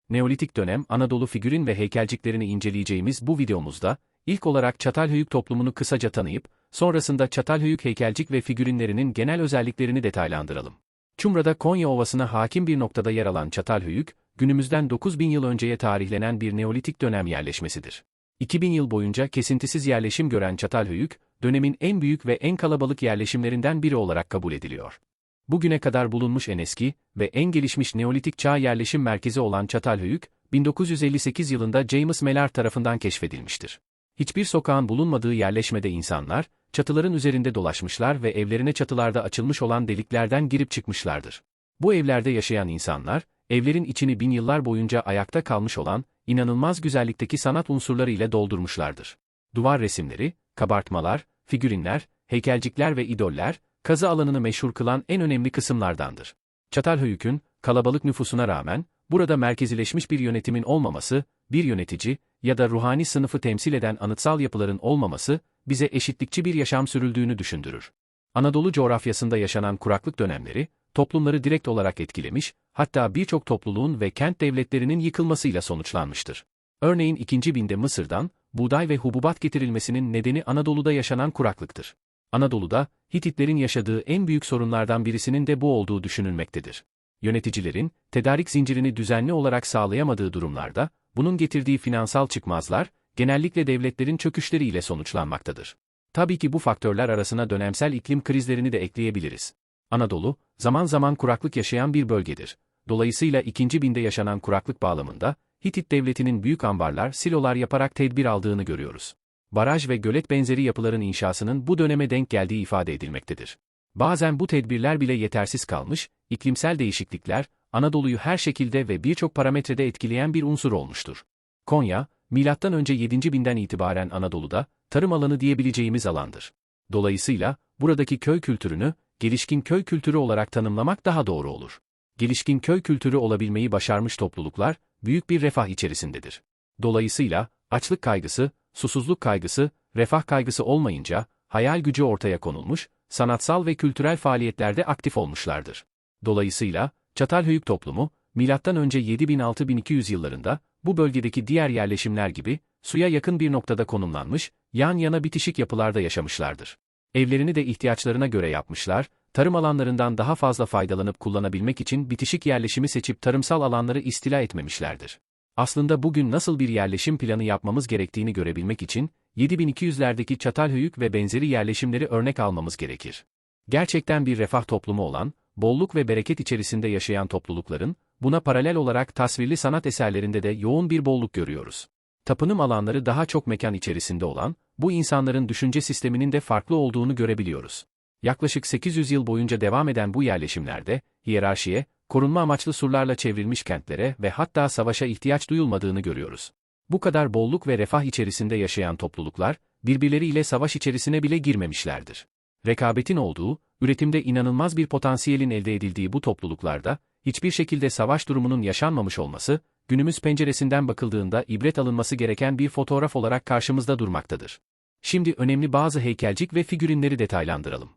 Neolitik dönem Anadolu figürin ve heykelciklerini inceleyeceğimiz bu videomuzda, ilk olarak Çatalhöyük toplumunu kısaca tanıyıp, sonrasında Çatalhöyük heykelcik ve figürinlerinin genel özelliklerini detaylandıralım. Çumra'da Konya Ovası'na hakim bir noktada yer alan Çatalhöyük, günümüzden 9000 yıl önceye tarihlenen bir Neolitik dönem yerleşmesidir. 2000 yıl boyunca kesintisiz yerleşim gören Çatalhöyük, dönemin en büyük ve en kalabalık yerleşimlerinden biri olarak kabul ediliyor. Bugüne kadar bulunmuş en eski ve en gelişmiş Neolitik çağ yerleşim merkezi olan Çatalhöyük, 1958 yılında James Mellard tarafından keşfedilmiştir. Hiçbir sokağın bulunmadığı yerleşmede insanlar, çatıların üzerinde dolaşmışlar ve evlerine çatılarda açılmış olan deliklerden girip çıkmışlardır. Bu evlerde yaşayan insanlar, evlerin içini bin yıllar boyunca ayakta kalmış olan, inanılmaz güzellikteki sanat unsurları ile doldurmuşlardır. Duvar resimleri, kabartmalar, figürinler, heykelcikler ve idoller, kazı alanını meşhur kılan en önemli kısımlardandır. Çatalhöyük'ün, kalabalık nüfusuna rağmen, burada merkezileşmiş bir yönetimin olmaması, bir yönetici ya da ruhani sınıfı temsil eden anıtsal yapıların olmaması, bize eşitlikçi bir yaşam sürüldüğünü düşündürür. Anadolu coğrafyasında yaşanan kuraklık dönemleri, toplumları direkt olarak etkilemiş, hatta birçok topluluğun ve kent devletlerinin yıkılmasıyla sonuçlanmıştır. Örneğin 2. binde Mısır'dan, buğday ve hububat getirilmesinin nedeni Anadolu'da yaşanan kuraklıktır. Anadolu'da, Hititlerin yaşadığı en büyük sorunlardan birisinin de bu olduğu düşünülmektedir. Yöneticilerin, tedarik zincirini düzenli olarak sağlayamadığı durumlarda, bunun getirdiği finansal çıkmazlar, genellikle devletlerin çöküşleriyle sonuçlanmaktadır. Tabii ki bu faktörler arasına dönemsel iklim krizlerini de ekleyebiliriz. Anadolu, zaman zaman kuraklık yaşayan bir bölgedir. Dolayısıyla 2. binde yaşanan kuraklık bağlamında, Hitit devletinin büyük ambarlar, silolar yaparak tedbir aldığını görüyoruz. Baraj ve gölet benzeri yapıların inşasının bu döneme denk geldiği ifade edilmektedir. Bazen bu tedbirler bile yetersiz kalmış, iklimsel değişiklikler, Anadolu'yu her şekilde ve birçok parametrede etkileyen bir unsur olmuştur. Konya, M.Ö. 7. binden itibaren Anadolu'da, tarım alanı diyebileceğimiz alandır. Dolayısıyla, buradaki köy kültürünü, gelişkin köy kültürü olarak tanımlamak daha doğru olur. Gelişkin köy kültürü olabilmeyi başarmış topluluklar, büyük bir refah içerisindedir. Dolayısıyla, açlık kaygısı, susuzluk kaygısı, refah kaygısı olmayınca, hayal gücü ortaya konulmuş, sanatsal ve kültürel faaliyetlerde aktif olmuşlardır. Dolayısıyla, Çatalhöyük toplumu, M.Ö. 7000-6200 yıllarında, bu bölgedeki diğer yerleşimler gibi, suya yakın bir noktada konumlanmış, yan yana bitişik yapılarda yaşamışlardır. Evlerini de ihtiyaçlarına göre yapmışlar, tarım alanlarından daha fazla faydalanıp kullanabilmek için bitişik yerleşimi seçip tarımsal alanları istila etmemişlerdir. Aslında bugün nasıl bir yerleşim planı yapmamız gerektiğini görebilmek için, 7200'lerdeki Çatalhöyük ve benzeri yerleşimleri örnek almamız gerekir. Gerçekten bir refah toplumu olan, bolluk ve bereket içerisinde yaşayan toplulukların, buna paralel olarak tasvirli sanat eserlerinde de yoğun bir bolluk görüyoruz. Tapınım alanları daha çok mekan içerisinde olan, bu insanların düşünce sisteminin de farklı olduğunu görebiliyoruz. Yaklaşık 800 yıl boyunca devam eden bu yerleşimlerde, hiyerarşiye, korunma amaçlı surlarla çevrilmiş kentlere ve hatta savaşa ihtiyaç duyulmadığını görüyoruz. Bu kadar bolluk ve refah içerisinde yaşayan topluluklar, birbirleriyle savaş içerisine bile girmemişlerdir. Rekabetin olduğu, üretimde inanılmaz bir potansiyelin elde edildiği bu topluluklarda, hiçbir şekilde savaş durumunun yaşanmamış olması, günümüz penceresinden bakıldığında ibret alınması gereken bir fotoğraf olarak karşımızda durmaktadır. Şimdi önemli bazı heykelcik ve figürinleri detaylandıralım.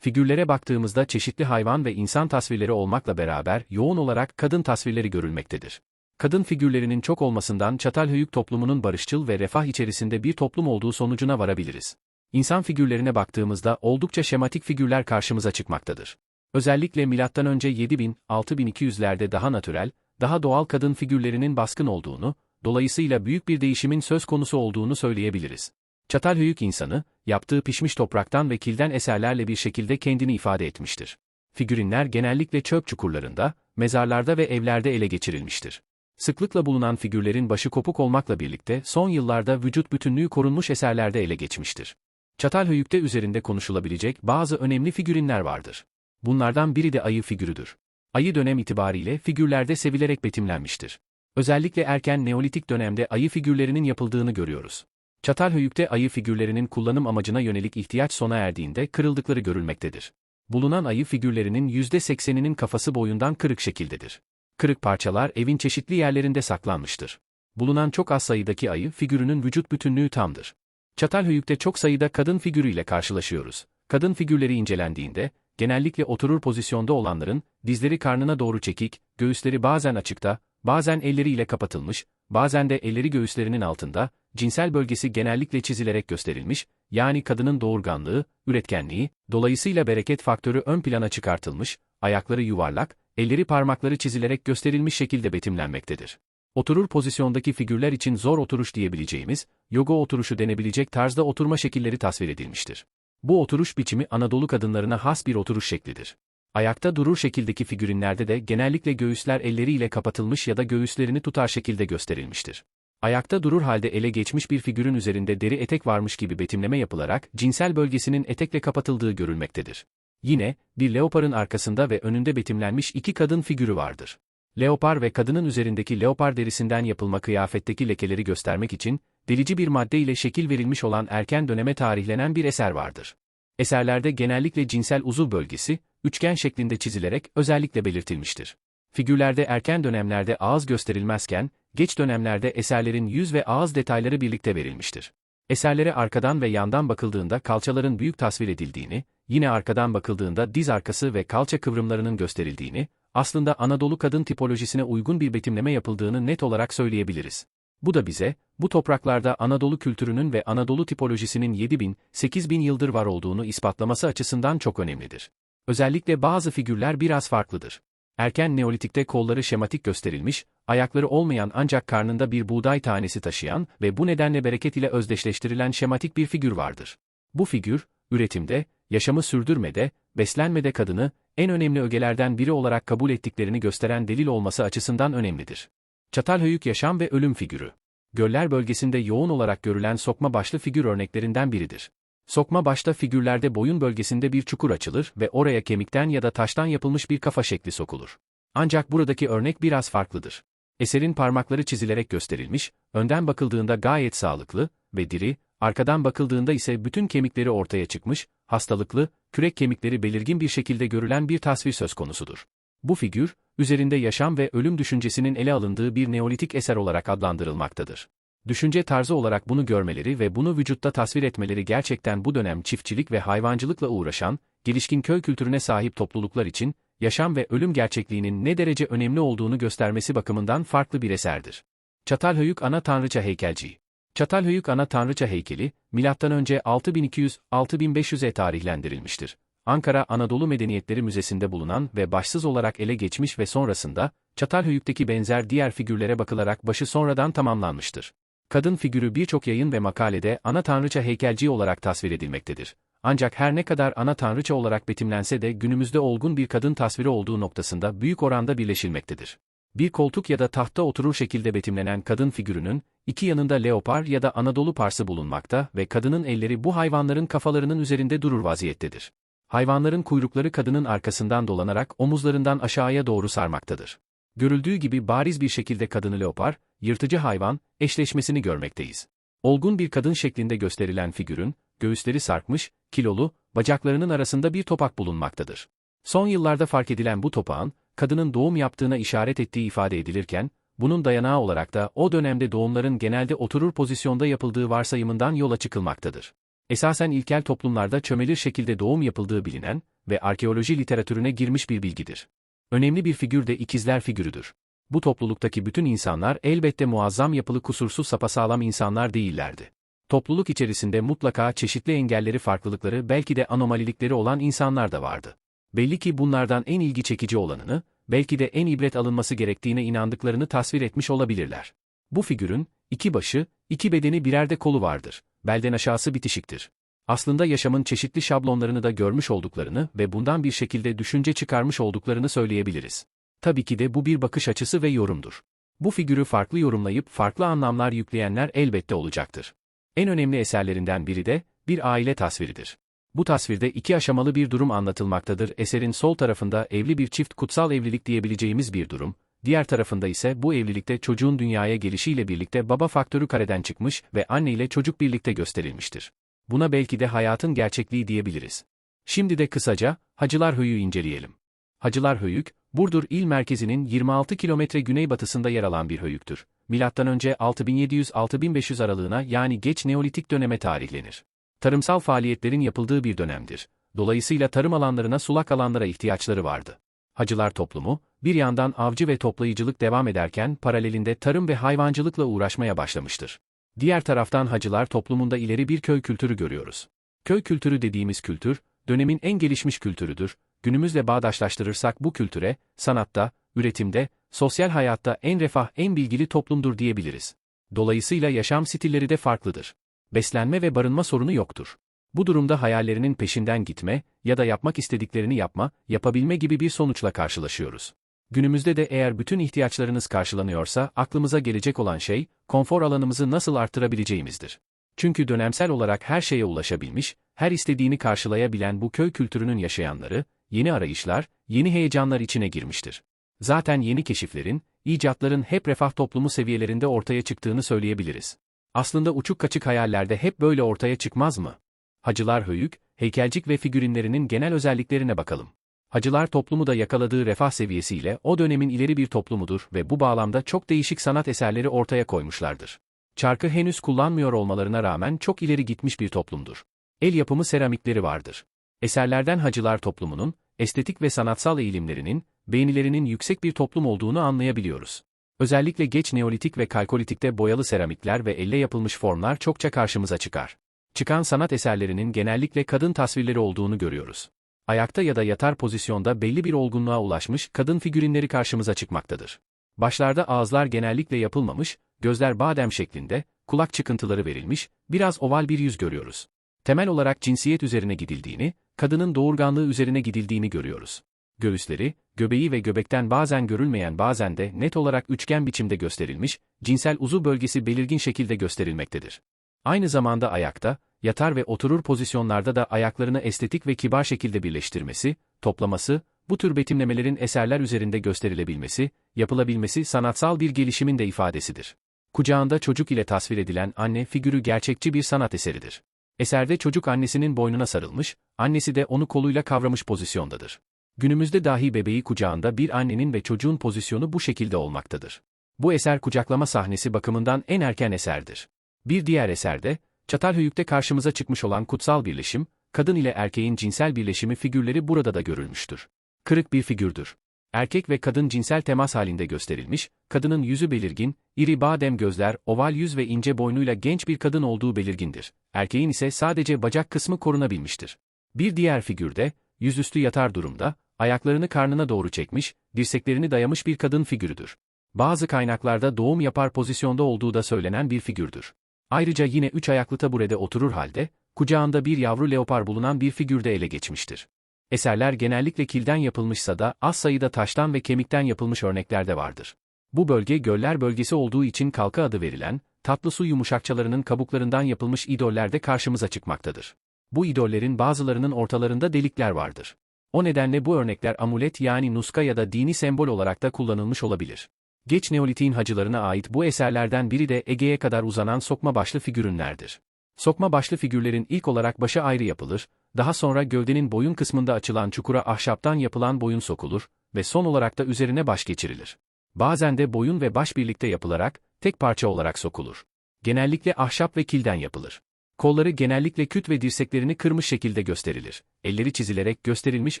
Figürlere baktığımızda çeşitli hayvan ve insan tasvirleri olmakla beraber yoğun olarak kadın tasvirleri görülmektedir. Kadın figürlerinin çok olmasından Çatalhöyük toplumunun barışçıl ve refah içerisinde bir toplum olduğu sonucuna varabiliriz. İnsan figürlerine baktığımızda oldukça şematik figürler karşımıza çıkmaktadır. Özellikle M.Ö. 7000-6200'lerde daha natürel, daha doğal kadın figürlerinin baskın olduğunu, dolayısıyla büyük bir değişimin söz konusu olduğunu söyleyebiliriz. Çatalhöyük insanı, yaptığı pişmiş topraktan ve kilden eserlerle bir şekilde kendini ifade etmiştir. Figürinler genellikle çöp çukurlarında, mezarlarda ve evlerde ele geçirilmiştir. Sıklıkla bulunan figürlerin başı kopuk olmakla birlikte son yıllarda vücut bütünlüğü korunmuş eserlerde ele geçmiştir. Çatalhöyük'te üzerinde konuşulabilecek bazı önemli figürinler vardır. Bunlardan biri de ayı figürüdür. Ayı dönem itibariyle figürlerde sevilerek betimlenmiştir. Özellikle erken Neolitik dönemde ayı figürlerinin yapıldığını görüyoruz. Çatalhöyük'te ayı figürlerinin kullanım amacına yönelik ihtiyaç sona erdiğinde kırıldıkları görülmektedir. Bulunan ayı figürlerinin %80'inin kafası boyundan kırık şekildedir. Kırık parçalar evin çeşitli yerlerinde saklanmıştır. Bulunan çok az sayıdaki ayı figürünün vücut bütünlüğü tamdır. Çatalhöyük'te çok sayıda kadın figürüyle karşılaşıyoruz. Kadın figürleri incelendiğinde, genellikle oturur pozisyonda olanların, dizleri karnına doğru çekik, göğüsleri bazen açıkta, bazen elleriyle kapatılmış, bazen de elleri göğüslerinin altında, cinsel bölgesi genellikle çizilerek gösterilmiş, yani kadının doğurganlığı, üretkenliği, dolayısıyla bereket faktörü ön plana çıkartılmış, ayakları yuvarlak, elleri parmakları çizilerek gösterilmiş şekilde betimlenmektedir. Oturur pozisyondaki figürler için zor oturuş diyebileceğimiz, yoga oturuşu denebilecek tarzda oturma şekilleri tasvir edilmiştir. Bu oturuş biçimi Anadolu kadınlarına has bir oturuş şeklidir. Ayakta durur şekildeki figürinlerde de genellikle göğüsler elleriyle kapatılmış ya da göğüslerini tutar şekilde gösterilmiştir. Ayakta durur halde ele geçmiş bir figürün üzerinde deri etek varmış gibi betimleme yapılarak cinsel bölgesinin etekle kapatıldığı görülmektedir. Yine, bir leoparın arkasında ve önünde betimlenmiş iki kadın figürü vardır. Leopar ve kadının üzerindeki leopar derisinden yapılma kıyafetteki lekeleri göstermek için, delici bir madde ile şekil verilmiş olan erken döneme tarihlenen bir eser vardır. Eserlerde genellikle cinsel uzuv bölgesi, üçgen şeklinde çizilerek özellikle belirtilmiştir. Figürlerde erken dönemlerde ağız gösterilmezken, geç dönemlerde eserlerin yüz ve ağız detayları birlikte verilmiştir. Eserlere arkadan ve yandan bakıldığında kalçaların büyük tasvir edildiğini, yine arkadan bakıldığında diz arkası ve kalça kıvrımlarının gösterildiğini, aslında Anadolu kadın tipolojisine uygun bir betimleme yapıldığını net olarak söyleyebiliriz. Bu da bize, bu topraklarda Anadolu kültürünün ve Anadolu tipolojisinin 7000-8000 yıldır var olduğunu ispatlaması açısından çok önemlidir. Özellikle bazı figürler biraz farklıdır. Erken Neolitik'te kolları şematik gösterilmiş, ayakları olmayan ancak karnında bir buğday tanesi taşıyan ve bu nedenle bereket ile özdeşleştirilen şematik bir figür vardır. Bu figür, üretimde, yaşamı sürdürmede, beslenmede kadını, en önemli ögelerden biri olarak kabul ettiklerini gösteren delil olması açısından önemlidir. Çatalhöyük yaşam ve ölüm figürü. Göller bölgesinde yoğun olarak görülen sokma başlı figür örneklerinden biridir. Sokma başta figürlerde boyun bölgesinde bir çukur açılır ve oraya kemikten ya da taştan yapılmış bir kafa şekli sokulur. Ancak buradaki örnek biraz farklıdır. Eserin parmakları çizilerek gösterilmiş, önden bakıldığında gayet sağlıklı ve diri, arkadan bakıldığında ise bütün kemikleri ortaya çıkmış, hastalıklı, kürek kemikleri belirgin bir şekilde görülen bir tasvir söz konusudur. Bu figür, üzerinde yaşam ve ölüm düşüncesinin ele alındığı bir neolitik eser olarak adlandırılmaktadır. Düşünce tarzı olarak bunu görmeleri ve bunu vücutta tasvir etmeleri gerçekten bu dönem çiftçilik ve hayvancılıkla uğraşan, gelişkin köy kültürüne sahip topluluklar için, yaşam ve ölüm gerçekliğinin ne derece önemli olduğunu göstermesi bakımından farklı bir eserdir. Çatalhöyük Ana Tanrıça Heykelciği. Çatalhöyük Ana Tanrıça heykeli, M.Ö. 6200-6500'e tarihlendirilmiştir. Ankara Anadolu Medeniyetleri Müzesi'nde bulunan ve başsız olarak ele geçmiş ve sonrasında, Çatalhöyük'teki benzer diğer figürlere bakılarak başı sonradan tamamlanmıştır. Kadın figürü birçok yayın ve makalede ana tanrıça heykelciği olarak tasvir edilmektedir. Ancak her ne kadar ana tanrıça olarak betimlense de günümüzde olgun bir kadın tasviri olduğu noktasında büyük oranda birleşilmektedir. Bir koltuk ya da tahta oturur şekilde betimlenen kadın figürünün, iki yanında leopar ya da Anadolu parsı bulunmakta ve kadının elleri bu hayvanların kafalarının üzerinde durur vaziyettedir. Hayvanların kuyrukları kadının arkasından dolanarak omuzlarından aşağıya doğru sarmaktadır. Görüldüğü gibi bariz bir şekilde kadını leopar, yırtıcı hayvan, eşleşmesini görmekteyiz. Olgun bir kadın şeklinde gösterilen figürün, göğüsleri sarkmış, kilolu, bacaklarının arasında bir topak bulunmaktadır. Son yıllarda fark edilen bu topağın, kadının doğum yaptığına işaret ettiği ifade edilirken, bunun dayanağı olarak da o dönemde doğumların genelde oturur pozisyonda yapıldığı varsayımından yola çıkılmaktadır. Esasen ilkel toplumlarda çömelir şekilde doğum yapıldığı bilinen ve arkeoloji literatürüne girmiş bir bilgidir. Önemli bir figür de ikizler figürüdür. Bu topluluktaki bütün insanlar elbette muazzam yapılı kusursuz sapasağlam insanlar değillerdi. Topluluk içerisinde mutlaka çeşitli engelleri farklılıkları belki de anomalilikleri olan insanlar da vardı. Belli ki bunlardan en ilgi çekici olanını, belki de en ibret alınması gerektiğine inandıklarını tasvir etmiş olabilirler. Bu figürün, iki başı, iki bedeni birer de kolu vardır. Belden aşağısı bitişiktir. Aslında yaşamın çeşitli şablonlarını da görmüş olduklarını ve bundan bir şekilde düşünce çıkarmış olduklarını söyleyebiliriz. Tabii ki de bu bir bakış açısı ve yorumdur. Bu figürü farklı yorumlayıp farklı anlamlar yükleyenler elbette olacaktır. En önemli eserlerinden biri de bir aile tasviridir. Bu tasvirde iki aşamalı bir durum anlatılmaktadır. Eserin sol tarafında evli bir çift kutsal evlilik diyebileceğimiz bir durum, diğer tarafında ise bu evlilikte çocuğun dünyaya gelişiyle birlikte baba faktörü kareden çıkmış ve anne ile çocuk birlikte gösterilmiştir. Buna belki de hayatın gerçekliği diyebiliriz. Şimdi de kısaca Hacılarhöyük'ü inceleyelim. Hacılarhöyük, Burdur il merkezinin 26 kilometre güneybatısında yer alan bir höyüktür. Milattan önce 6700-6500 aralığına yani geç Neolitik döneme tarihlenir. Tarımsal faaliyetlerin yapıldığı bir dönemdir. Dolayısıyla tarım alanlarına sulak alanlara ihtiyaçları vardı. Hacılar toplumu, bir yandan avcı ve toplayıcılık devam ederken paralelinde tarım ve hayvancılıkla uğraşmaya başlamıştır. Diğer taraftan hacılar toplumunda ileri bir köy kültürü görüyoruz. Köy kültürü dediğimiz kültür, dönemin en gelişmiş kültürüdür. Günümüzle bağdaşlaştırırsak bu kültüre, sanatta, üretimde, sosyal hayatta en refah, en bilgili toplumdur diyebiliriz. Dolayısıyla yaşam stilleri de farklıdır. Beslenme ve barınma sorunu yoktur. Bu durumda hayallerinin peşinden gitme ya da yapmak istediklerini yapma, yapabilme gibi bir sonuçla karşılaşıyoruz. Günümüzde de eğer bütün ihtiyaçlarınız karşılanıyorsa aklımıza gelecek olan şey, konfor alanımızı nasıl arttırabileceğimizdir. Çünkü dönemsel olarak her şeye ulaşabilmiş, her istediğini karşılayabilen bu köy kültürünün yaşayanları, yeni arayışlar, yeni heyecanlar içine girmiştir. Zaten yeni keşiflerin, icatların hep refah toplumu seviyelerinde ortaya çıktığını söyleyebiliriz. Aslında uçuk kaçık hayallerde hep böyle ortaya çıkmaz mı? Hacılar höyük, heykelcik ve figürinlerinin genel özelliklerine bakalım. Hacılar toplumu da yakaladığı refah seviyesiyle o dönemin ileri bir toplumudur ve bu bağlamda çok değişik sanat eserleri ortaya koymuşlardır. Çarkı henüz kullanmıyor olmalarına rağmen çok ileri gitmiş bir toplumdur. El yapımı seramikleri vardır. Eserlerden hacılar toplumunun, estetik ve sanatsal eğilimlerinin, beğenilerinin yüksek bir toplum olduğunu anlayabiliyoruz. Özellikle geç Neolitik ve Kalkolitik'te boyalı seramikler ve elle yapılmış formlar çokça karşımıza çıkar. Çıkan sanat eserlerinin genellikle kadın tasvirleri olduğunu görüyoruz. Ayakta ya da yatar pozisyonda belli bir olgunluğa ulaşmış kadın figürinleri karşımıza çıkmaktadır. Başlarda ağızlar genellikle yapılmamış, gözler badem şeklinde, kulak çıkıntıları verilmiş, biraz oval bir yüz görüyoruz. Temel olarak cinsiyet üzerine gidildiğini, kadının doğurganlığı üzerine gidildiğini görüyoruz. Göğüsleri, göbeği ve göbekten bazen görülmeyen bazen de net olarak üçgen biçimde gösterilmiş, cinsel uzuv bölgesi belirgin şekilde gösterilmektedir. Aynı zamanda ayakta, yatar ve oturur pozisyonlarda da ayaklarını estetik ve kibar şekilde birleştirmesi, toplaması, bu tür betimlemelerin eserler üzerinde gösterilebilmesi, yapılabilmesi sanatsal bir gelişimin de ifadesidir. Kucağında çocuk ile tasvir edilen anne figürü gerçekçi bir sanat eseridir. Eserde çocuk annesinin boynuna sarılmış, annesi de onu koluyla kavramış pozisyondadır. Günümüzde dahi bebeği kucağında bir annenin ve çocuğun pozisyonu bu şekilde olmaktadır. Bu eser kucaklama sahnesi bakımından en erken eserdir. Bir diğer eserde, Çatalhöyük'te karşımıza çıkmış olan kutsal birleşim, kadın ile erkeğin cinsel birleşimi figürleri burada da görülmüştür. Kırık bir figürdür. Erkek ve kadın cinsel temas halinde gösterilmiş, kadının yüzü belirgin, iri badem gözler, oval yüz ve ince boynuyla genç bir kadın olduğu belirgindir. Erkeğin ise sadece bacak kısmı korunabilmiştir. Bir diğer figürde, yüzüstü yatar durumda, ayaklarını karnına doğru çekmiş, dirseklerini dayamış bir kadın figürüdür. Bazı kaynaklarda doğum yapar pozisyonda olduğu da söylenen bir figürdür. Ayrıca yine üç ayaklı taburede oturur halde, kucağında bir yavru leopar bulunan bir figürde ele geçmiştir. Eserler genellikle kilden yapılmışsa da az sayıda taştan ve kemikten yapılmış örnekler de vardır. Bu bölge göller bölgesi olduğu için kalka adı verilen, tatlı su yumuşakçalarının kabuklarından yapılmış idoller de karşımıza çıkmaktadır. Bu idollerin bazılarının ortalarında delikler vardır. O nedenle bu örnekler amulet yani nuska ya da dini sembol olarak da kullanılmış olabilir. Geç Neolitik'in hacılarına ait bu eserlerden biri de Ege'ye kadar uzanan sokma başlı figürünlerdir. Sokma başlı figürlerin ilk olarak başı ayrı yapılır, daha sonra gövdenin boyun kısmında açılan çukura ahşaptan yapılan boyun sokulur ve son olarak da üzerine baş geçirilir. Bazen de boyun ve baş birlikte yapılarak, tek parça olarak sokulur. Genellikle ahşap ve kilden yapılır. Kolları genellikle küt ve dirseklerini kırmış şekilde gösterilir. Elleri çizilerek gösterilmiş,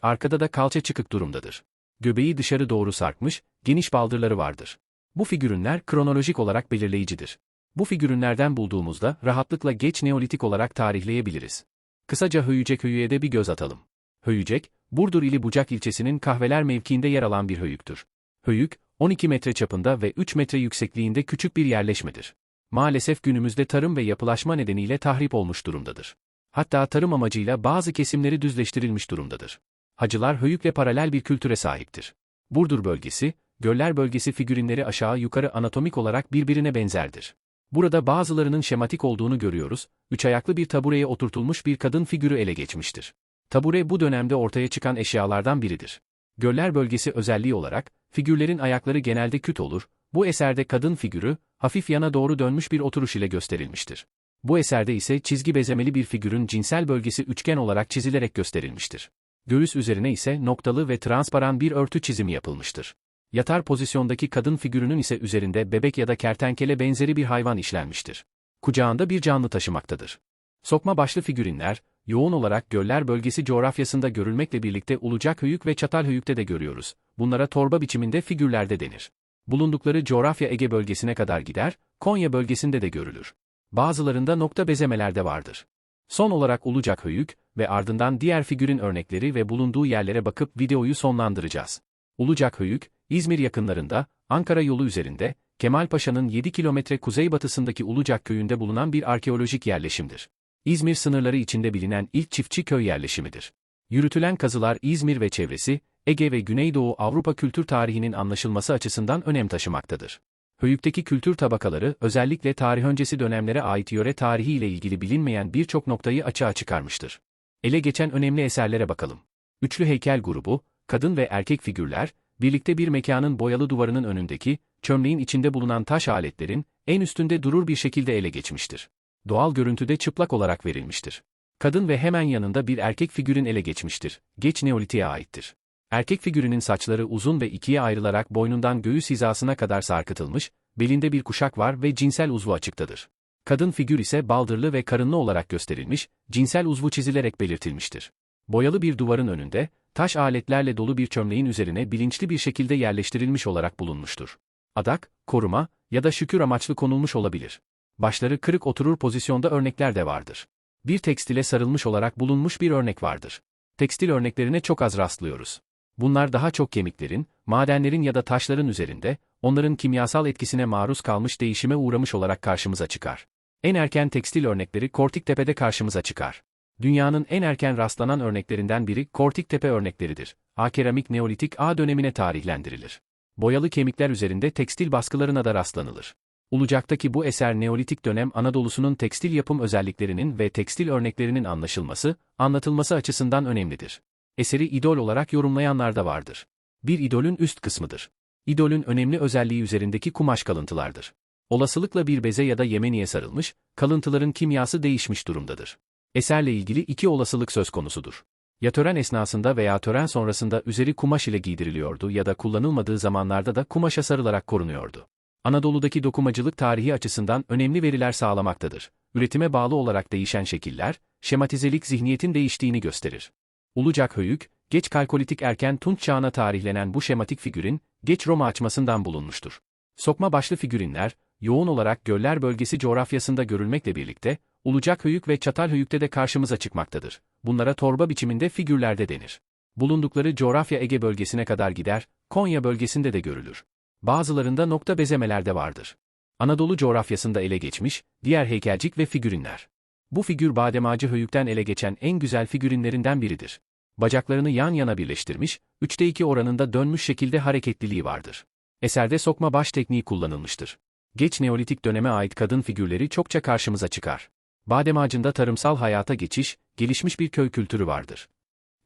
arkada da kalça çıkık durumdadır. Göbeği dışarı doğru sarkmış, geniş baldırları vardır. Bu figürünler kronolojik olarak belirleyicidir. Bu figürünlerden bulduğumuzda rahatlıkla geç Neolitik olarak tarihleyebiliriz. Kısaca Höyücek höyüğe de bir göz atalım. Höyücek, Burdur ili Bucak ilçesinin Kahveler mevkiinde yer alan bir höyüktür. Höyük, 12 metre çapında ve 3 metre yüksekliğinde küçük bir yerleşmedir. Maalesef günümüzde tarım ve yapılaşma nedeniyle tahrip olmuş durumdadır. Hatta tarım amacıyla bazı kesimleri düzleştirilmiş durumdadır. Hacılar höyükle paralel bir kültüre sahiptir. Burdur bölgesi, göller bölgesi figürinleri aşağı yukarı anatomik olarak birbirine benzerdir. Burada bazılarının şematik olduğunu görüyoruz, üç ayaklı bir tabureye oturtulmuş bir kadın figürü ele geçmiştir. Tabure bu dönemde ortaya çıkan eşyalardan biridir. Göller bölgesi özelliği olarak, figürlerin ayakları genelde küt olur, bu eserde kadın figürü, hafif yana doğru dönmüş bir oturuş ile gösterilmiştir. Bu eserde ise çizgi bezemeli bir figürün cinsel bölgesi üçgen olarak çizilerek gösterilmiştir. Göğüs üzerine ise noktalı ve transparan bir örtü çizimi yapılmıştır. Yatar pozisyondaki kadın figürünün ise üzerinde bebek ya da kertenkele benzeri bir hayvan işlenmiştir. Kucağında bir canlı taşımaktadır. Sokma başlı figürinler, yoğun olarak göller bölgesi coğrafyasında görülmekle birlikte Ulucakhöyük ve Çatalhöyük'te de görüyoruz. Bunlara torba biçiminde figürlerde denir. Bulundukları coğrafya Ege bölgesine kadar gider, Konya bölgesinde de görülür. Bazılarında nokta bezemeler de vardır. Son olarak Ulucakhöyük ve ardından diğer figürün örnekleri ve bulunduğu yerlere bakıp videoyu sonlandıracağız. Ulucakhöyük, İzmir yakınlarında, Ankara yolu üzerinde, Kemalpaşa'nın 7 kilometre kuzeybatısındaki Ulucak köyünde bulunan bir arkeolojik yerleşimdir. İzmir sınırları içinde bilinen ilk çiftçi köy yerleşimidir. Yürütülen kazılar İzmir ve çevresi, Ege ve Güneydoğu Avrupa kültür tarihinin anlaşılması açısından önem taşımaktadır. Höyük'teki kültür tabakaları özellikle tarih öncesi dönemlere ait yöre tarihi ile ilgili bilinmeyen birçok noktayı açığa çıkarmıştır. Ele geçen önemli eserlere bakalım. Üçlü heykel grubu, kadın ve erkek figürler, birlikte bir mekanın boyalı duvarının önündeki, çömleğin içinde bulunan taş aletlerin, en üstünde durur bir şekilde ele geçmiştir. Doğal görüntüde çıplak olarak verilmiştir. Kadın ve hemen yanında bir erkek figürün ele geçmiştir. Geç Neolitik'e aittir. Erkek figürünün saçları uzun ve ikiye ayrılarak boynundan göğüs hizasına kadar sarkıtılmış, belinde bir kuşak var ve cinsel uzvu açıktadır. Kadın figür ise baldırlı ve karınlı olarak gösterilmiş, cinsel uzvu çizilerek belirtilmiştir. Boyalı bir duvarın önünde, taş aletlerle dolu bir çömleğin üzerine bilinçli bir şekilde yerleştirilmiş olarak bulunmuştur. Adak, koruma ya da şükür amaçlı konulmuş olabilir. Başları kırık oturur pozisyonda örnekler de vardır. Bir tekstile sarılmış olarak bulunmuş bir örnek vardır. Tekstil örneklerine çok az rastlıyoruz. Bunlar daha çok kemiklerin, madenlerin ya da taşların üzerinde, onların kimyasal etkisine maruz kalmış değişime uğramış olarak karşımıza çıkar. En erken tekstil örnekleri Kortiktepe'de karşımıza çıkar. Dünyanın en erken rastlanan örneklerinden biri Kortiktepe örnekleridir. Keramik Neolitik A dönemine tarihlendirilir. Boyalı kemikler üzerinde tekstil baskılarına da rastlanılır. Ulucak'taki bu eser Neolitik dönem Anadolu'sunun tekstil yapım özelliklerinin ve tekstil örneklerinin anlaşılması, anlatılması açısından önemlidir. Eseri idol olarak yorumlayanlar da vardır. Bir idolün üst kısmıdır. İdolün önemli özelliği üzerindeki kumaş kalıntılardır. Olasılıkla bir beze ya da yemeniye sarılmış, kalıntıların kimyası değişmiş durumdadır. Eserle ilgili iki olasılık söz konusudur. Ya tören esnasında veya tören sonrasında üzeri kumaş ile giydiriliyordu ya da kullanılmadığı zamanlarda da kumaşa sarılarak korunuyordu. Anadolu'daki dokumacılık tarihi açısından önemli veriler sağlamaktadır. Üretime bağlı olarak değişen şekiller, şematizelik zihniyetin değiştiğini gösterir. Ulucakhöyük, geç Kalkolitik erken Tunç çağına tarihlenen bu şematik figürün, geç Roma açmasından bulunmuştur. Sokma başlı figürinler, yoğun olarak göller bölgesi coğrafyasında görülmekle birlikte, Ulucakhöyük ve Çatalhöyük'te de karşımıza çıkmaktadır. Bunlara torba biçiminde figürlerde denir. Bulundukları coğrafya Ege bölgesine kadar gider, Konya bölgesinde de görülür. Bazılarında nokta bezemeler de vardır. Anadolu coğrafyasında ele geçmiş, diğer heykelcik ve figürinler. Bu figür Bademacı Höyük'ten ele geçen en güzel figürinlerinden biridir. Bacaklarını yan yana birleştirmiş, 3'te 2 oranında dönmüş şekilde hareketliliği vardır. Eserde sokma baş tekniği kullanılmıştır. Geç Neolitik döneme ait kadın figürleri çokça karşımıza çıkar. Bademacı'nda tarımsal hayata geçiş, gelişmiş bir köy kültürü vardır.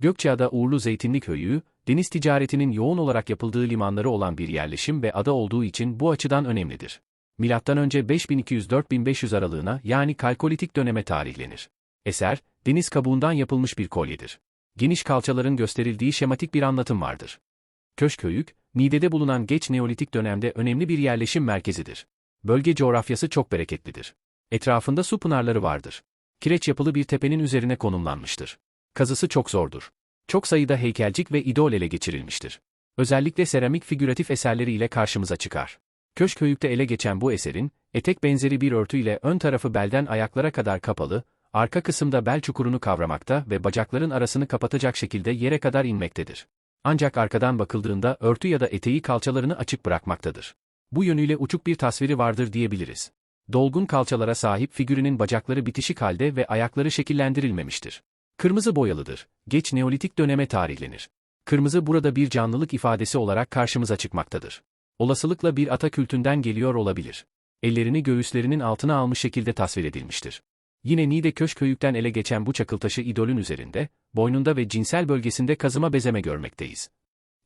Gökçeada Uğurlu Zeytinlik Höyüğü, deniz ticaretinin yoğun olarak yapıldığı limanları olan bir yerleşim ve ada olduğu için bu açıdan önemlidir. Milattan önce 5200-4500 aralığına yani Kalkolitik döneme tarihlenir. Eser, deniz kabuğundan yapılmış bir kolyedir. Geniş kalçaların gösterildiği şematik bir anlatım vardır. Köşkhöyük, Niğde'de bulunan geç Neolitik dönemde önemli bir yerleşim merkezidir. Bölge coğrafyası çok bereketlidir. Etrafında su pınarları vardır. Kireç yapılı bir tepenin üzerine konumlanmıştır. Kazısı çok zordur. Çok sayıda heykelcik ve idol ele geçirilmiştir. Özellikle seramik figüratif eserleri ile karşımıza çıkar. Köşkhöyük'te ele geçen bu eserin, etek benzeri bir örtü ile ön tarafı belden ayaklara kadar kapalı, arka kısımda bel çukurunu kavramakta ve bacakların arasını kapatacak şekilde yere kadar inmektedir. Ancak arkadan bakıldığında örtü ya da eteği kalçalarını açık bırakmaktadır. Bu yönüyle uçuk bir tasviri vardır diyebiliriz. Dolgun kalçalara sahip figürünün bacakları bitişik halde ve ayakları şekillendirilmemiştir. Kırmızı boyalıdır. Geç Neolitik döneme tarihlenir. Kırmızı burada bir canlılık ifadesi olarak karşımıza çıkmaktadır. Olasılıkla bir ata kültünden geliyor olabilir. Ellerini göğüslerinin altına almış şekilde tasvir edilmiştir. Yine Niğde Köşkhöyük'ten ele geçen bu çakıltaşı idolün üzerinde, boynunda ve cinsel bölgesinde kazıma bezeme görmekteyiz.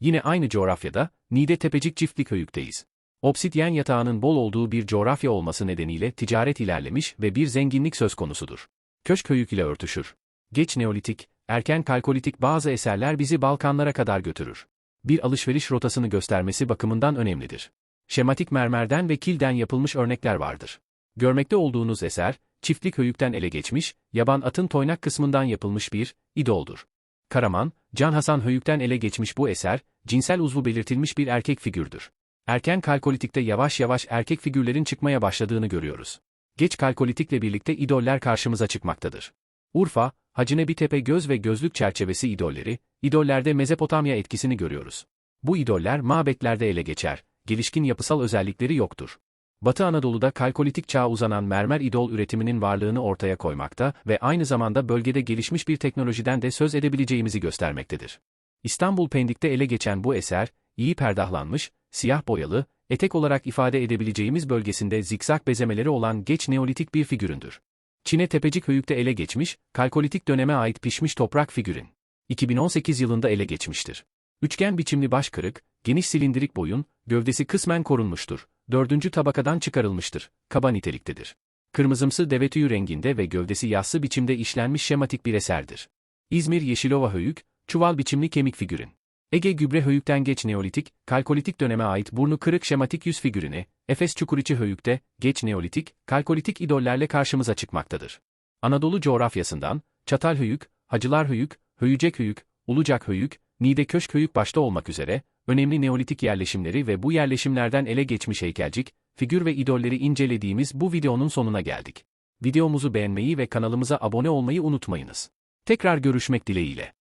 Yine aynı coğrafyada, Niğde Tepecik Çiftlikhöyük'teyiz. Obsidyen yatağının bol olduğu bir coğrafya olması nedeniyle ticaret ilerlemiş ve bir zenginlik söz konusudur. Köşkhöyük ile örtüşür. Geç Neolitik, erken Kalkolitik bazı eserler bizi Balkanlara kadar götürür. Bir alışveriş rotasını göstermesi bakımından önemlidir. Şematik mermerden ve kilden yapılmış örnekler vardır. Görmekte olduğunuz eser, çiftlik höyükten ele geçmiş, yaban atın toynak kısmından yapılmış bir idoldur. Karaman, Can Hasan höyükten ele geçmiş bu eser, cinsel uzvu belirtilmiş bir erkek figürdür. Erken Kalkolitik'te yavaş yavaş erkek figürlerin çıkmaya başladığını görüyoruz. Geç Kalkolitik'le birlikte idoller karşımıza çıkmaktadır. Urfa, Hacı Nebi Tepe göz ve gözlük çerçevesi idolleri, idollerde Mezopotamya etkisini görüyoruz. Bu idoller mabetlerde ele geçer, gelişkin yapısal özellikleri yoktur. Batı Anadolu'da Kalkolitik çağa uzanan mermer idol üretiminin varlığını ortaya koymakta ve aynı zamanda bölgede gelişmiş bir teknolojiden de söz edebileceğimizi göstermektedir. İstanbul Pendik'te ele geçen bu eser, iyi perdahlanmış, siyah boyalı, etek olarak ifade edebileceğimiz bölgesinde zikzak bezemeleri olan geç Neolitik bir figüründür. Çin'e Tepecik höyükte ele geçmiş, Kalkolitik döneme ait pişmiş toprak figürün. 2018 yılında ele geçmiştir. Üçgen biçimli baş kırık, geniş silindirik boyun, gövdesi kısmen korunmuştur. 4. tabakadan çıkarılmıştır. Kaba niteliktedir. Kırmızımsı deve tüyü renginde ve gövdesi yassı biçimde işlenmiş şematik bir eserdir. İzmir Yeşilova höyük, çuval biçimli kemik figürün. Ege Gübre höyükten geç Neolitik, Kalkolitik döneme ait burnu kırık şematik yüz figürünü, Efes Çukuriçi höyükte, geç Neolitik, Kalkolitik idollerle karşımıza çıkmaktadır. Anadolu coğrafyasından, Çatal höyük, Hacılar höyük, Höyücek höyük, Ulucak höyük, Niğde Köşk höyük başta olmak üzere, önemli Neolitik yerleşimleri ve bu yerleşimlerden ele geçmiş heykelcik, figür ve idolleri incelediğimiz bu videonun sonuna geldik. Videomuzu beğenmeyi ve kanalımıza abone olmayı unutmayınız. Tekrar görüşmek dileğiyle.